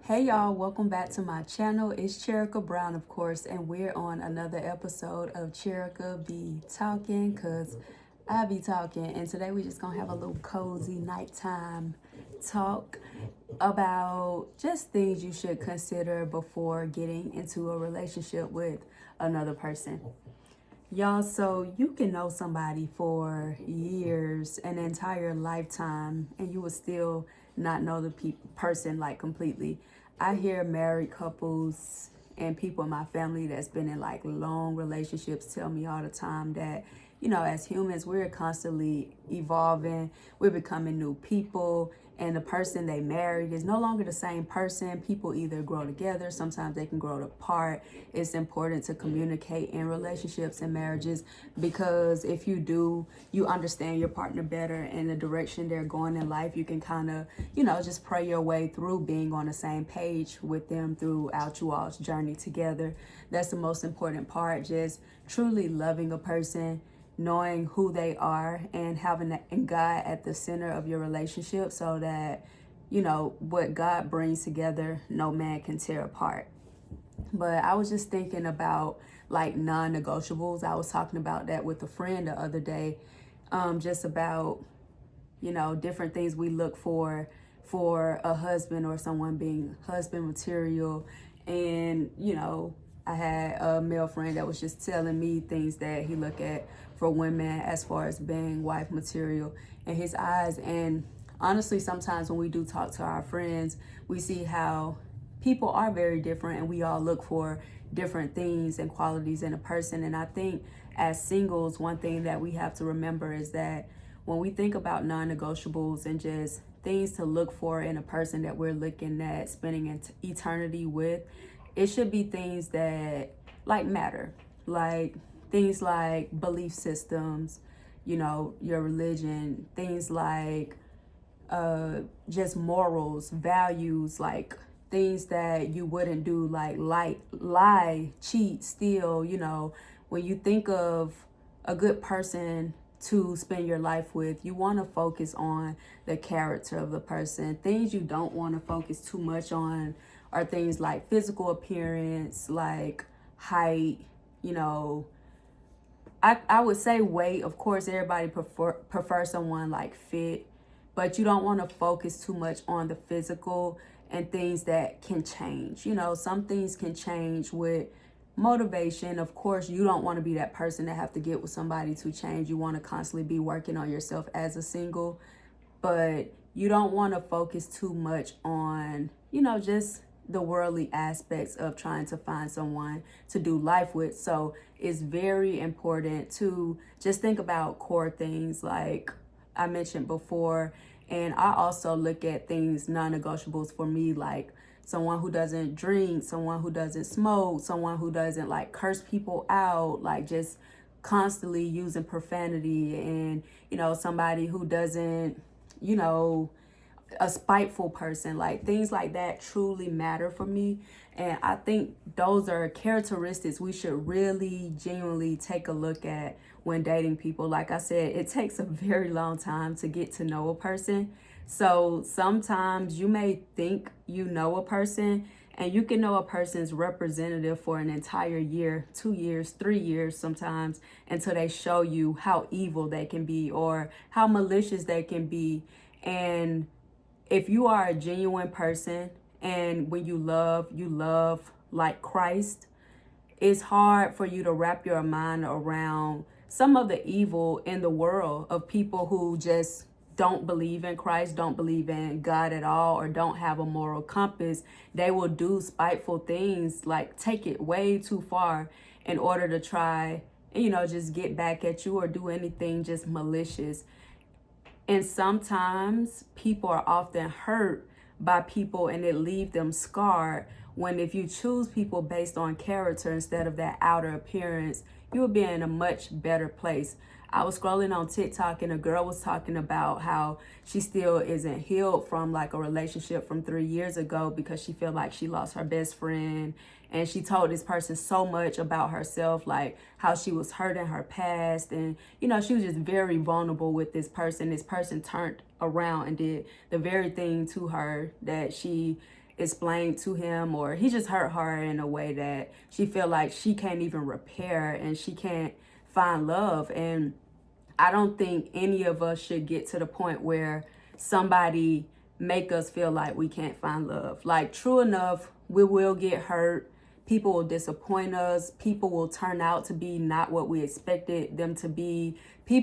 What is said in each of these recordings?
Hey y'all, welcome back to my channel. It's Cherika Brown, of course, and we're on another episode of Cherika Be Talking, cause I be talking. And today we're just gonna have a little cozy nighttime talk about just things you should consider before getting into a relationship with another person. Y'all, so you can know somebody for years, an entire lifetime, and you will still not know the person like completely. I hear married couples and people in my family that's been in like long relationships tell me all the time that, as humans, we're constantly evolving, we're becoming new people, and the person they married is no longer the same person. People either grow together, sometimes they can grow apart. It's important to communicate in relationships and marriages, because if you do, you understand your partner better and the direction they're going in life. You can kind of, just pray your way through being on the same page with them throughout you all's journey together. That's the most important part, just truly loving a person, knowing who they are, and having God at the center of your relationship, so that what God brings together, no man can tear apart. But I was just thinking about like non-negotiables. I was talking about that with a friend the other day, just about different things we look for a husband or someone being husband material. And I had a male friend that was just telling me things that he look at for women as far as being wife material in his eyes. And honestly, sometimes when we do talk to our friends, we see how people are very different, and we all look for different things and qualities in a person. And I think as singles, one thing that we have to remember is that when we think about non-negotiables and just things to look for in a person that we're looking at spending eternity with, it should be things that like matter, like things like belief systems, your religion, things like just morals, values, like things that you wouldn't do, like lie, cheat, steal. When you think of a good person to spend your life with, you want to focus on the character of the person. Things you don't want to focus too much on are things like physical appearance, like height, you know, I would say weight. Of course, everybody prefer someone like fit, but you don't want to focus too much on the physical and things that can change. Some things can change with motivation. Of course, you don't want to be that person that have to get with somebody to change. You want to constantly be working on yourself as a single, but you don't want to focus too much on, just the worldly aspects of trying to find someone to do life with. So it's very important to just think about core things like I mentioned before. And I also look at things, non-negotiables for me, like someone who doesn't drink, someone who doesn't smoke, someone who doesn't like curse people out, like just constantly using profanity, and somebody who doesn't, you know a spiteful person. Like things like that truly matter for me. And I think those are characteristics we should really genuinely take a look at when dating people. Like I said, it takes a very long time to get to know a person. So sometimes you may think you know a person, and you can know a person's representative for an entire year, 2 years, 3 years sometimes, until they show you how evil they can be or how malicious they can be. And if you are a genuine person, and when you love like Christ, it's hard for you to wrap your mind around some of the evil in the world of people who just don't believe in Christ, don't believe in God at all, or don't have a moral compass. They will do spiteful things, like take it way too far in order to try, just get back at you or do anything just malicious. And sometimes people are often hurt by people, and it leaves them scarred, when if you choose people based on character instead of that outer appearance, you'll be in a much better place. I was scrolling on TikTok, and a girl was talking about how she still isn't healed from like a relationship from 3 years ago, because she felt like she lost her best friend. And she told this person so much about herself, like how she was hurt in her past. And, she was just very vulnerable with this person. This person turned around and did the very thing to her that she explain to him, or he just hurt her in a way that she feel like she can't even repair and she can't find love. And I don't think any of us should get to the point where somebody make us feel like we can't find love. Like, true enough, we will get hurt. People will disappoint us. People will turn out to be not what we expected them to be. We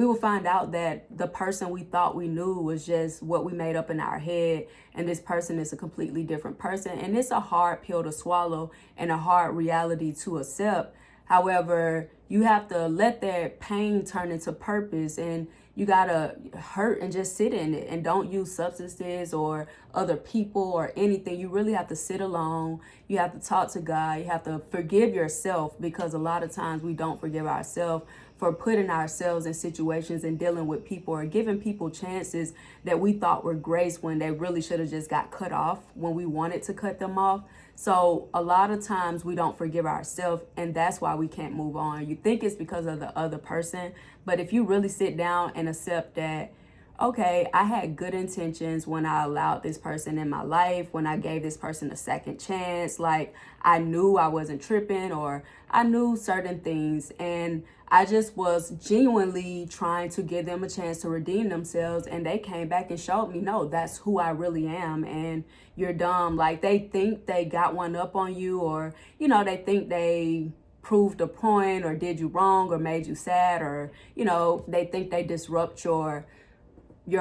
will find out that the person we thought we knew was just what we made up in our head, and this person is a completely different person. And it's a hard pill to swallow and a hard reality to accept. However, you have to let that pain turn into purpose, and you gotta hurt and just sit in it, and don't use substances or other people or anything. You really have to sit alone. You have to talk to God. You have to forgive yourself, because a lot of times we don't forgive ourselves for putting ourselves in situations and dealing with people, or giving people chances that we thought were grace when they really should have just got cut off when we wanted to cut them off. So a lot of times we don't forgive ourselves, and that's why we can't move on. You think it's because of the other person, but if you really sit down and accept that, okay, I had good intentions when I allowed this person in my life, when I gave this person a second chance, like I knew I wasn't tripping, or I knew certain things, and I just was genuinely trying to give them a chance to redeem themselves, and they came back and showed me, no, that's who I really am, and you're dumb. Like, they think they got one up on you, or, they think they proved a point or did you wrong or made you sad, or, they think they disrupt your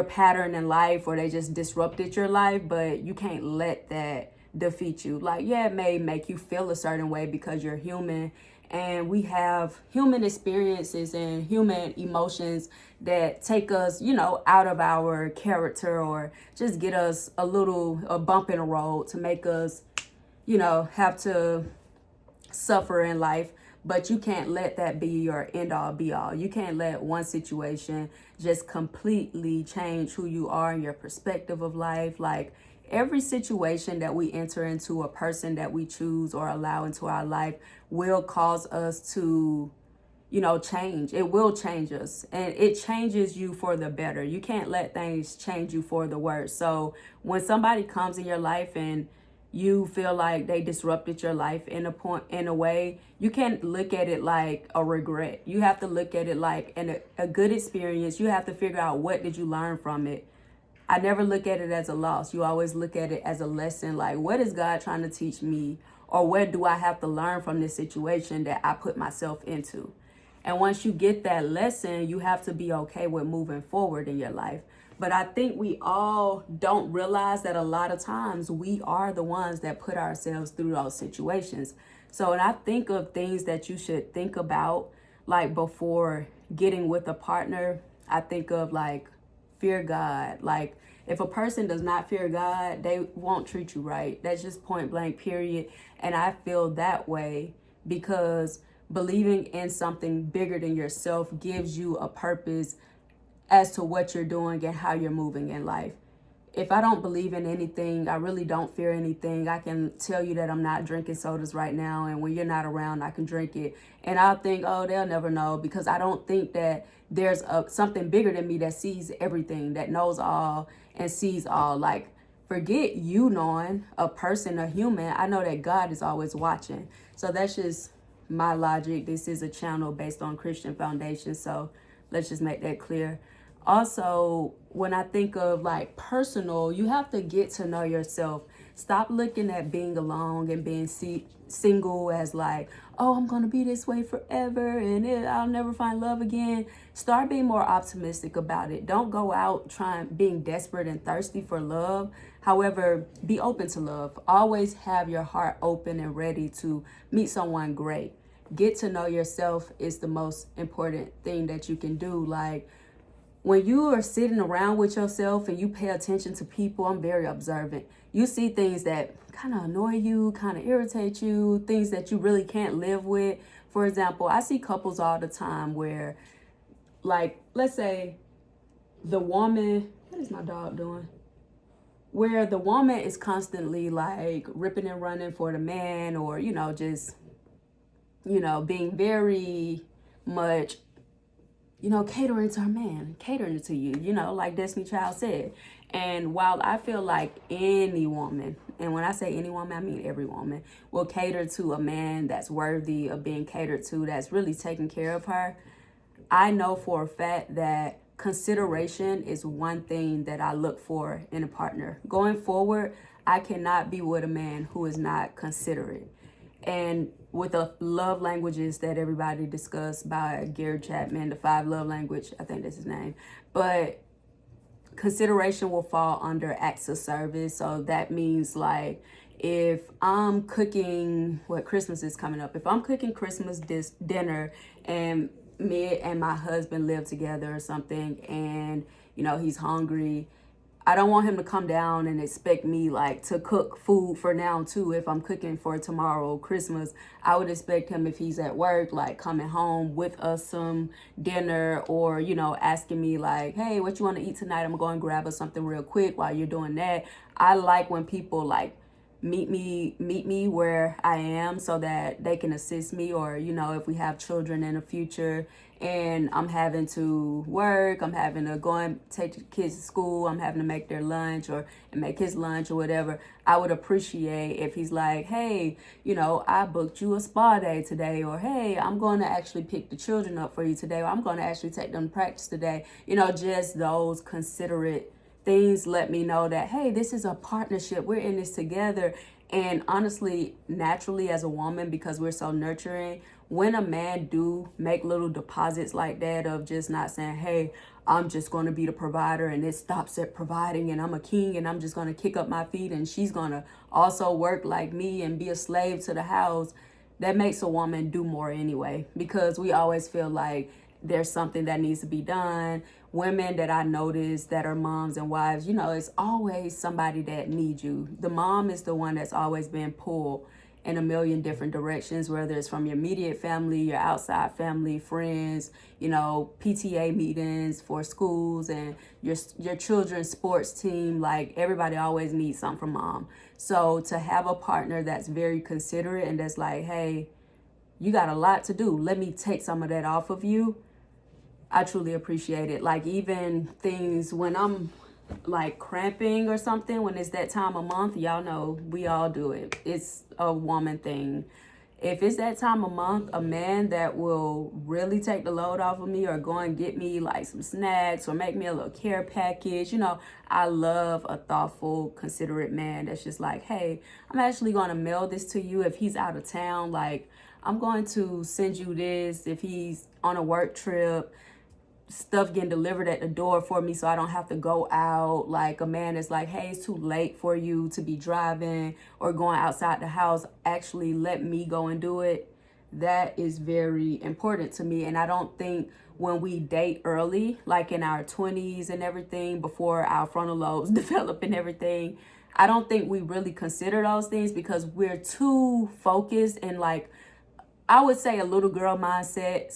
pattern in life, or they just disrupted your life. But you can't let that defeat you. Like, yeah, it may make you feel a certain way because you're human, and we have human experiences and human emotions that take us, out of our character, or just get us a bump in the road to make us, have to suffer in life. But you can't let that be your end all be all. You can't let one situation just completely change who you are and your perspective of life. Like, every situation that we enter into, a person that we choose or allow into our life, will cause us to, change. It will change us, and it changes you for the better. You can't let things change you for the worse. So when somebody comes in your life and you feel like they disrupted your life in a way, you can't look at it like a regret. You have to look at it like a good experience. You have to figure out, what did you learn from it? I never look at it as a loss. You always look at it as a lesson. Like, what is God trying to teach me? Or what do I have to learn from this situation that I put myself into? And once you get that lesson, you have to be okay with moving forward in your life. But I think we all don't realize that a lot of times we are the ones that put ourselves through those situations. So when I think of things that you should think about, like before getting with a partner, I think of like, fear God. Like, if a person does not fear God, they won't treat you right. That's just point blank, period. And I feel that way because believing in something bigger than yourself gives you a purpose as to what you're doing and how you're moving in life. If I don't believe in anything, I really don't fear anything. I can tell you that I'm not drinking sodas right now, and when you're not around, I can drink it. And I'll think, oh, they'll never know, because I don't think that there's something bigger than me that sees everything, that knows all and sees all. Like, forget you knowing, a person, a human. I know that God is always watching. So that's just my logic. This is a channel based on Christian foundation, so let's just make that clear. Also, when I think of like personal, you have to get to know yourself. Stop looking at being alone and being single as like, oh, I'm going to be this way forever and I'll never find love again. Start being more optimistic about it. Don't go out being desperate and thirsty for love. However, be open to love. Always have your heart open and ready to meet someone great. Get to know yourself is the most important thing that you can do. Like, when you are sitting around with yourself and you pay attention to people, I'm very observant. You see things that kind of annoy you, kind of irritate you, things that you really can't live with. For example, I see couples all the time where, like, let's say the woman, what is my dog doing? Where the woman is constantly like ripping and running for the man, or, just, being very much, catering to her man, catering to you, like Destiny Child said. And while I feel like any woman, and when I say any woman, I mean every woman, will cater to a man that's worthy of being catered to, that's really taking care of her, I know for a fact that consideration is one thing that I look for in a partner. Going forward, I cannot be with a man who is not considerate. And with the love languages that everybody discussed by Gary Chapman, the 5 love language, I think that's his name. But consideration will fall under acts of service. So that means like if I'm cooking, what Christmas is coming up, if I'm cooking Christmas dinner and me and my husband live together or something, and you know he's hungry, I don't want him to come down and expect me like to cook food for now too. If I'm cooking for tomorrow, Christmas, I would expect him, if he's at work, like coming home with us some dinner, or, you know, asking me like, hey, what you want to eat tonight? I'm going to grab us something real quick while you're doing that. I like when people like meet me where I am so that they can assist me, or, you know, if we have children in the future and I'm having to work, I'm having to go and take the kids to school, I'm having to make their lunch or and make his lunch or whatever, I would appreciate if he's like, hey, you know, I booked you a spa day today, or hey, I'm going to actually pick the children up for you today, or I'm going to actually take them to practice today. You know, just those considerate things let me know that, hey, this is a partnership. We're in this together. And honestly, naturally as a woman, because we're so nurturing, when a man do make little deposits like that of just not saying, hey, I'm just going to be the provider and it stops at providing and I'm a king and I'm just going to kick up my feet and she's going to also work like me and be a slave to the house, that makes a woman do more anyway, because we always feel like there's something that needs to be done. Women that I notice that are moms and wives, you know, it's always somebody that needs you. The mom is the one that's always been pulled in a million different directions, whether it's from your immediate family, your outside family, friends, you know, PTA meetings for schools and your children's sports team. Like, everybody always needs something from mom. So to have a partner that's very considerate and that's like, hey, you got a lot to do, let me take some of that off of you, I truly appreciate it. Like, even things when I'm like cramping or something, when it's that time of month, y'all know we all do it. It's a woman thing. If it's that time of month, a man that will really take the load off of me or go and get me like some snacks or make me a little care package, you know, I love a thoughtful, considerate man that's just like, hey, I'm actually going to mail this to you if he's out of town. Like, I'm going to send you this if he's on a work trip, stuff getting delivered at the door for me so I don't have to go out. Like, a man is like, hey, it's too late for you to be driving or going outside the house, actually let me go and do it. That is very important to me. And I don't think when we date early, like in our 20s and everything, before our frontal lobes develop and everything, I don't think we really consider those things because we're too focused and, like, I would say a little girl mindset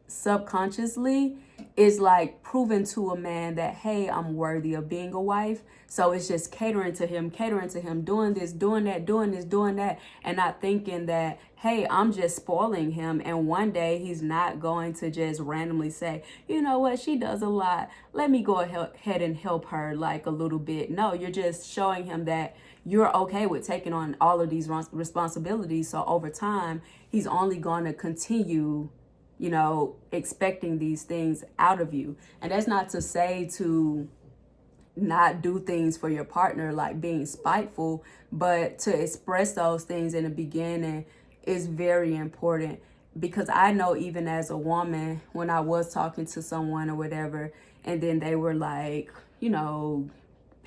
subconsciously is like proving to a man that, hey, I'm worthy of being a wife. So it's just catering to him, doing this, doing that, doing this, doing that, and not thinking that, hey, I'm just spoiling him. And one day he's not going to just randomly say, you know what, she does a lot, let me go ahead and help her like a little bit. No, you're just showing him that you're okay with taking on all of these responsibilities. So over time, he's only going to continue, you know, expecting these things out of you. And that's not to say to not do things for your partner, like being spiteful, but to express those things in the beginning is very important. Because I know, even as a woman, when I was talking to someone or whatever, and then they were like, you know,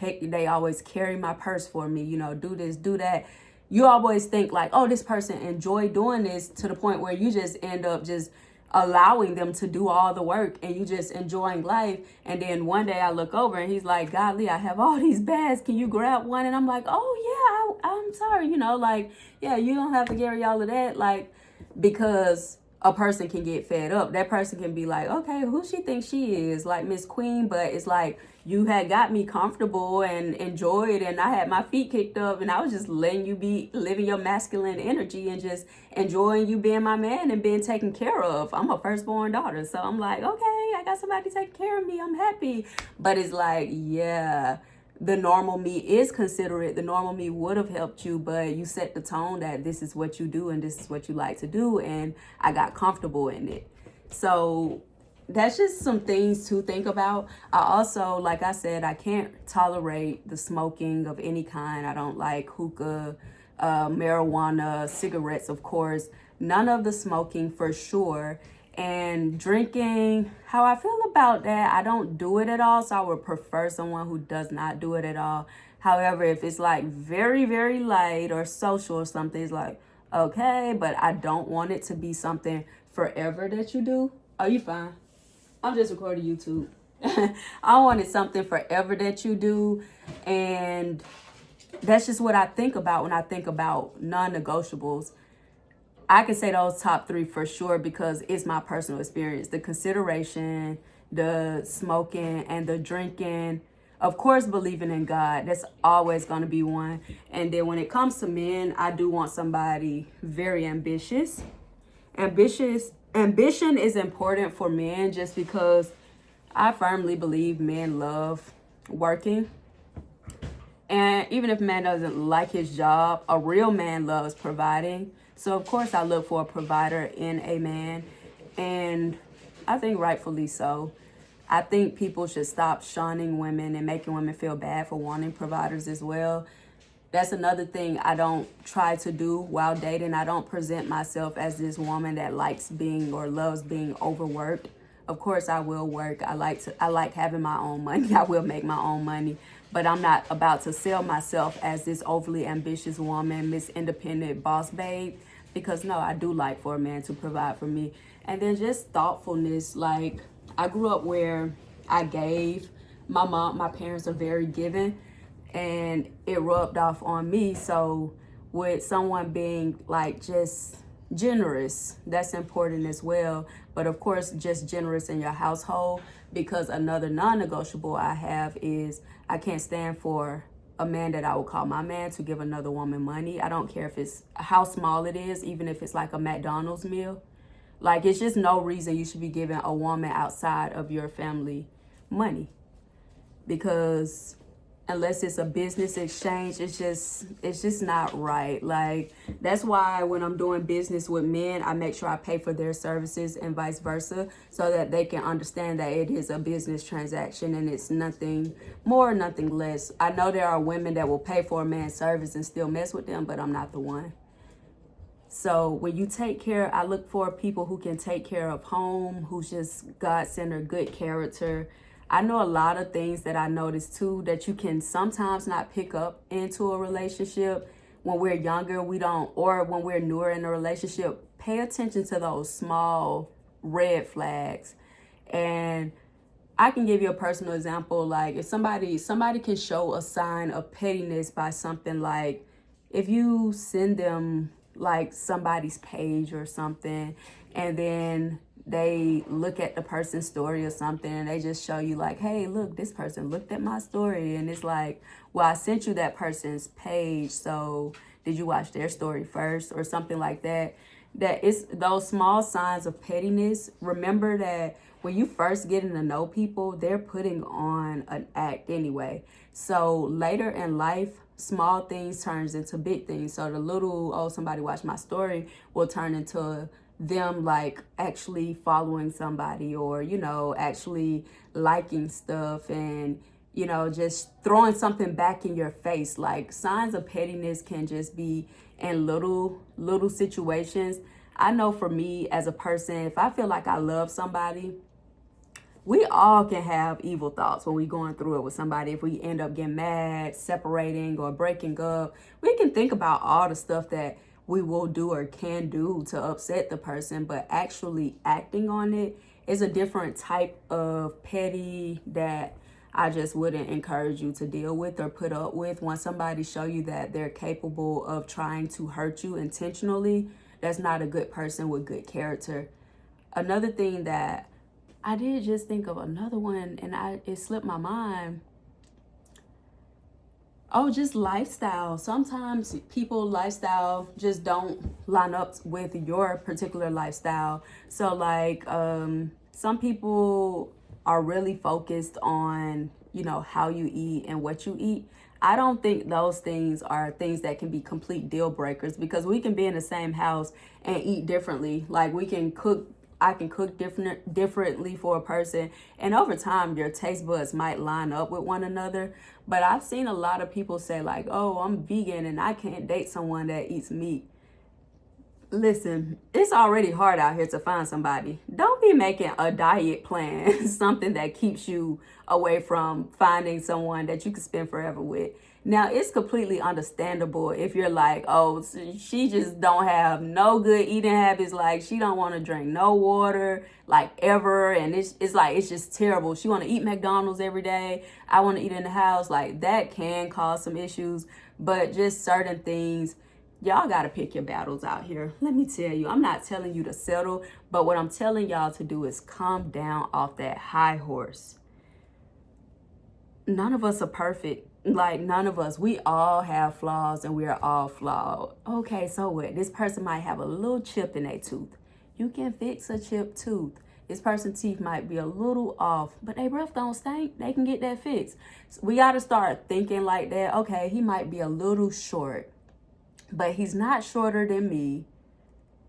they always carry my purse for me, you know, do this, do that. You always think like, oh, this person enjoy doing this, to the point where you just end up just allowing them to do all the work and you just enjoying life. And then one day I look over and he's like, golly, I have all these bags, can you grab one? And I'm like, oh yeah, I'm sorry, you know, like, yeah, you don't have to carry all of that. Like, because a person can get fed up. That person can be like, okay, who she thinks she is, like Miss Queen? But it's like, you had got me comfortable and enjoyed, and I had my feet kicked up, and I was just letting you be living your masculine energy and just enjoying you being my man and being taken care of. I'm a firstborn daughter, so I'm like, okay, I got somebody taking care of me, I'm happy. But it's like, yeah, the normal me is considerate. The normal me would have helped you, but you set the tone that this is what you do and this is what you like to do, and I got comfortable in it. So that's just some things to think about. I also, like I said, I can't tolerate the smoking of any kind. I don't like hookah, marijuana, cigarettes, of course. None of the smoking for sure. And drinking, how I feel about that, I don't do it at all. So I would prefer someone who does not do it at all. However, if it's like very, very light or social or something, it's like, okay, but I don't want it to be something forever that you do. Oh, you fine. I'm just recording YouTube. I wanted something forever that you do. And that's just what I think about when I think about non-negotiables. I can say those top 3 for sure because it's my personal experience. The consideration, the smoking, and the drinking. Of course, believing in God. That's always going to be one. And then when it comes to men, I do want somebody very ambitious. Ambition is important for men just because I firmly believe men love working. And even if a man doesn't like his job, a real man loves providing. So, of course, I look for a provider in a man. And I think rightfully so. I think people should stop shunning women and making women feel bad for wanting providers as well. That's another thing I don't try to do while dating. I don't present myself as this woman that likes being or loves being overworked. Of course, I will work. I like having my own money. I will make my own money. But I'm not about to sell myself as this overly ambitious woman, Miss Independent Boss Babe. Because no, I do like for a man to provide for me. And then just thoughtfulness. Like, I grew up where I gave. My parents are very giving. And it rubbed off on me. So with someone being like just generous, that's important as well. But of course, just generous in your household, because another non-negotiable I have is I can't stand for a man that I would call my man to give another woman money. I don't care if it's how small it is, even if it's like a McDonald's meal. Like, it's just no reason you should be giving a woman outside of your family money, because unless it's a business exchange, it's just not right. Like, that's why when I'm doing business with men, I make sure I pay for their services and vice versa, so that they can understand that it is a business transaction and it's nothing more, nothing less. I know there are women that will pay for a man's service and still mess with them, but I'm not the one. So when you take care, I look for people who can take care of home, who's just God-centered, good character. I know a lot of things that I noticed too that you can sometimes not pick up into a relationship when we're younger. We don't, or when we're newer in a relationship. Pay attention to those small red flags. And I can give you a personal example. Like, if somebody can show a sign of pettiness by something, like if you send them like somebody's page or something, and then they look at the person's story or something, and they just show you like, hey, look, this person looked at my story. And it's like, well, I sent you that person's page, so did you watch their story first, or something like that? That it's those small signs of pettiness. Remember that when you first getting to know people, they're putting on an act anyway. So later in life, small things turns into big things. So the little, oh, somebody watched my story, will turn into them like actually following somebody, or, you know, actually liking stuff, and, you know, just throwing something back in your face. Like, signs of pettiness can just be in little situations. I know for me as a person, if I feel like I love somebody, we all can have evil thoughts when we're going through it with somebody. If we end up getting mad, separating, or breaking up, we can think about all the stuff that we will do or can do to upset the person, but actually acting on it is a different type of petty that I just wouldn't encourage you to deal with or put up with. When somebody show you that they're capable of trying to hurt you intentionally, that's not a good person with good character. Another thing that I did just think of another one, and it slipped my mind. Oh, just lifestyle. Sometimes people lifestyle just don't line up with your particular lifestyle. So like, some people are really focused on how you eat and what you eat. I don't think those things are things that can be complete deal breakers, because we can be in the same house and eat differently. Like I can cook differently for a person, and over time your taste buds might line up with one another. But I've seen a lot of people say like, oh, I'm vegan and I can't date someone that eats meat. Listen, it's already hard out here to find somebody. Don't be making a diet plan something that keeps you away from finding someone that you can spend forever with. Now, it's completely understandable if you're like, oh, she just don't have no good eating habits. Like, she don't want to drink no water, like, ever. And it's like, it's just terrible. She want to eat McDonald's every day. I want to eat in the house. Like, that can cause some issues. But just certain things, y'all got to pick your battles out here. Let me tell you, I'm not telling you to settle, but what I'm telling y'all to do is calm down off that high horse. None of us are perfect. Like, none of us. We all have flaws and we are all flawed. Okay, so what? This person might have a little chip in their tooth. You can fix a chipped tooth. This person's teeth might be a little off, but their breath don't stink. They can get that fixed. So we got to start thinking like that. Okay, he might be a little short, but he's not shorter than me,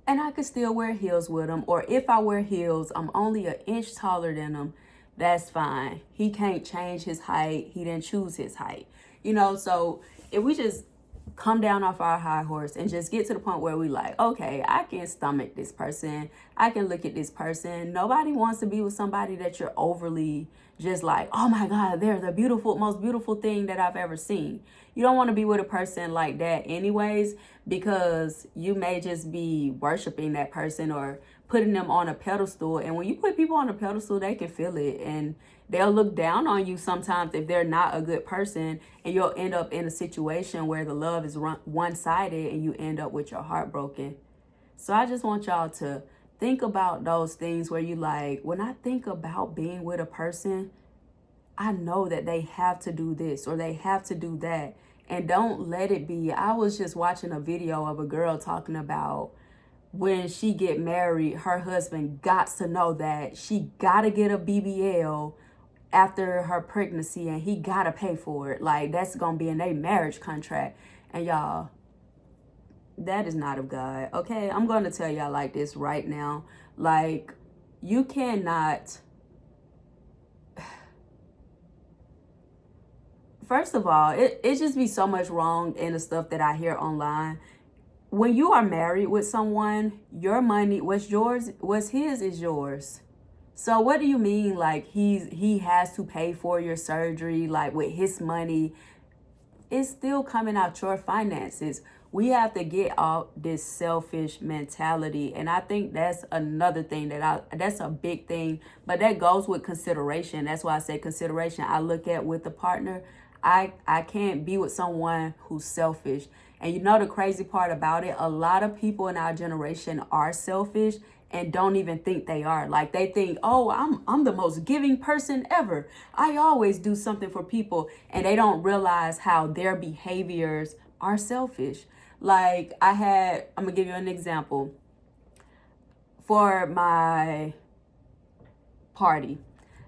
and I could still wear heels with him. Or if I wear heels, I'm only an inch taller than him. That's fine. He can't change his height. He didn't choose his height. So if we just come down off our high horse and just get to the point where we like, okay, I can stomach this person. I can look at this person. Nobody wants to be with somebody that you're overly just like, oh my God, they're the most beautiful thing that I've ever seen. You don't want to be with a person like that anyways, because you may just be worshiping that person or putting them on a pedestal. And when you put people on a pedestal, they can feel it, and they'll look down on you sometimes if they're not a good person, and you'll end up in a situation where the love is one-sided and you end up with your heart broken. So I just want y'all to think about those things where you like, when I think about being with a person, I know that they have to do this or they have to do that. And don't let it be. I was just watching a video of a girl talking about when she get married, her husband got to know that she got to get a BBL after her pregnancy, and he got to pay for it. Like, that's going to be in their marriage contract. And y'all, that is not of God. Okay, I'm going to tell y'all like this right now. Like, you cannot. First of all, it just be so much wrong in the stuff that I hear online. When you are married with someone, your money, what's his is yours. So what do you mean like he has to pay for your surgery, like with his money? It's still coming out your finances. We have to get off this selfish mentality. And I think that's another thing that's a big thing, but that goes with consideration. That's why I say consideration. I look at with the partner, I can't be with someone who's selfish. And the crazy part about it, a lot of people in our generation are selfish and don't even think they are. Like, they think, oh, I'm the most giving person ever. I always do something for people. And they don't realize how their behaviors are selfish. Like, I'm going to give you an example. For my party,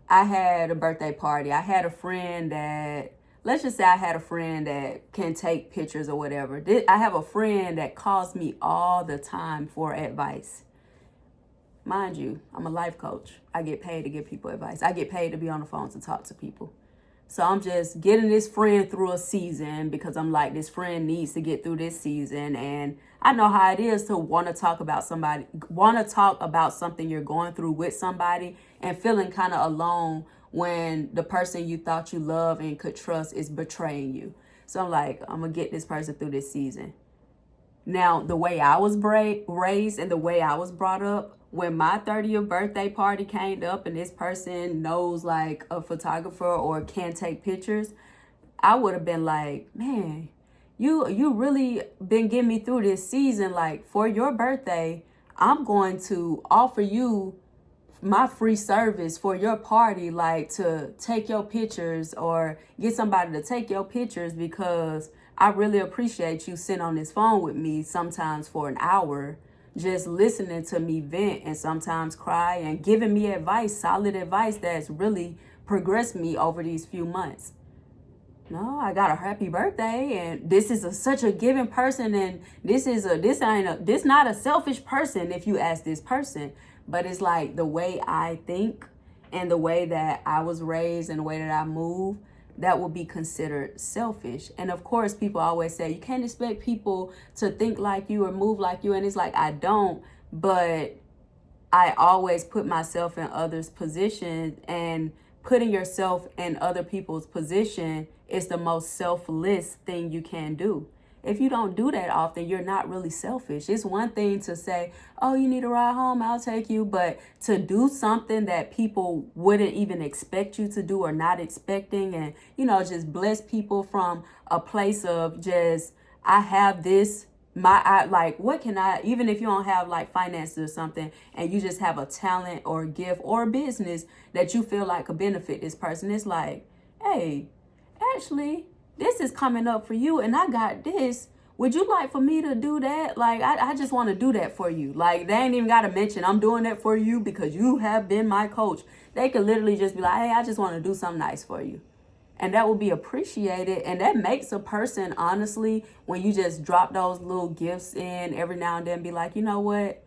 I had a birthday party. I had a friend that, let's just say I had a friend that can take pictures or whatever. I have a friend that calls me all the time for advice. Mind you, I'm a life coach. I get paid to give people advice. I get paid to be on the phone to talk to people. So I'm just getting this friend through a season because I'm like, this friend needs to get through this season. And I know how it is to want to talk about something you're going through with somebody and feeling kind of alone when the person you thought you love and could trust is betraying you. So I'm like, I'm going to get this person through this season. Now, the way I was raised and the way I was brought up, when my 30th birthday party came up and this person knows like a photographer or can take pictures, I would have been like, man, you really been getting me through this season. Like, for your birthday, I'm going to offer you my free service for your party, like to take your pictures or get somebody to take your pictures, because I really appreciate you sitting on this phone with me sometimes for an hour, just listening to me vent and sometimes cry and giving me advice, solid advice that's really progressed me over these few months. No, I got a happy birthday, and this is such a giving person, and this not a selfish person if you ask this person, but it's like the way I think and the way that I was raised and the way that I move, that will be considered selfish. And of course, people always say you can't expect people to think like you or move like you, and it's like I don't, but I always put myself in others' position, and putting yourself in other people's position is the most selfless thing you can do. If you don't do that often, you're not really selfish. It's one thing to say, oh, you need a ride home, I'll take you. But to do something that people wouldn't even expect you to do or not expecting, and, just bless people from a place of just, I have this, what can I, even if you don't have like finances or something, and you just have a talent or a gift or a business that you feel like could benefit this person, it's like, hey, actually, this is coming up for you, and I got this. Would you like for me to do that? Like, I just want to do that for you. Like, they ain't even got to mention I'm doing that for you because you have been my coach. They could literally just be like, hey, I just want to do something nice for you. And that will be appreciated. And that makes a person, honestly, when you just drop those little gifts in every now and then, be like, you know what?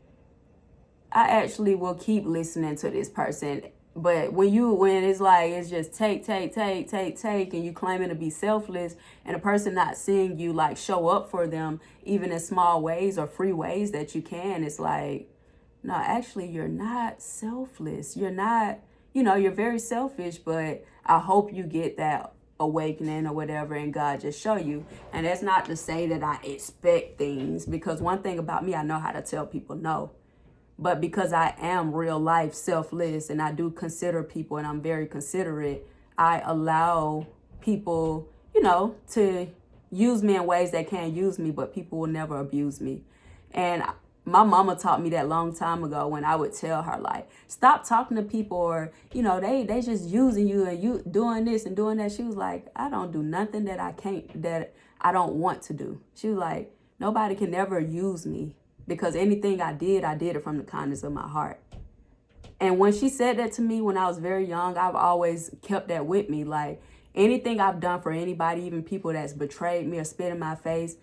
I actually will keep listening to this person. But when it's like, it's just take, and you claiming to be selfless, and a person not seeing you like show up for them, even in small ways or free ways that you can, it's like, no, actually, you're not selfless. You're not, you're very selfish, but I hope you get that awakening or whatever, and God just show you. And that's not to say that I expect things, because one thing about me, I know how to tell people no. But because I am real life selfless, and I do consider people, and I'm very considerate, I allow people, to use me in ways they can't use me, but people will never abuse me. And my mama taught me that long time ago, when I would tell her, like, stop talking to people, or, they just using you, and you doing this and doing that. She was like, I don't do nothing that I don't want to do. She was like, nobody can ever use me. Because anything I did it from the kindness of my heart. And when she said that to me when I was very young, I've always kept that with me. Like, anything I've done for anybody, even people that's betrayed me or spit in my face,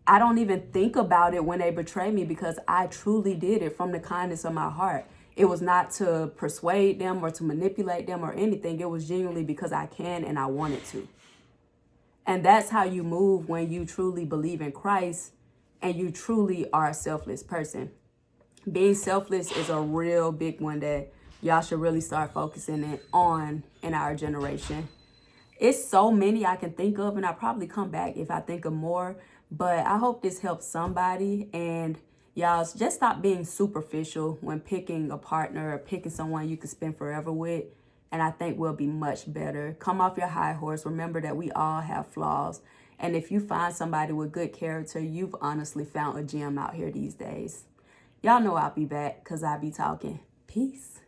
I don't even think about it when they betray me, because I truly did it from the kindness of my heart. It was not to persuade them or to manipulate them or anything. It was genuinely because I can and I wanted to. And that's how you move when you truly believe in Christ and you truly are a selfless person. Being selfless is a real big one that y'all should really start focusing on in our generation. It's so many I can think of, and I'll probably come back if I think of more. But I hope this helps somebody. And y'all, just stop being superficial when picking a partner or picking someone you can spend forever with. And I think we'll be much better. Come off your high horse. Remember that we all have flaws. And if you find somebody with good character, you've honestly found a gem out here these days. Y'all know I'll be back, because I be talking. Peace.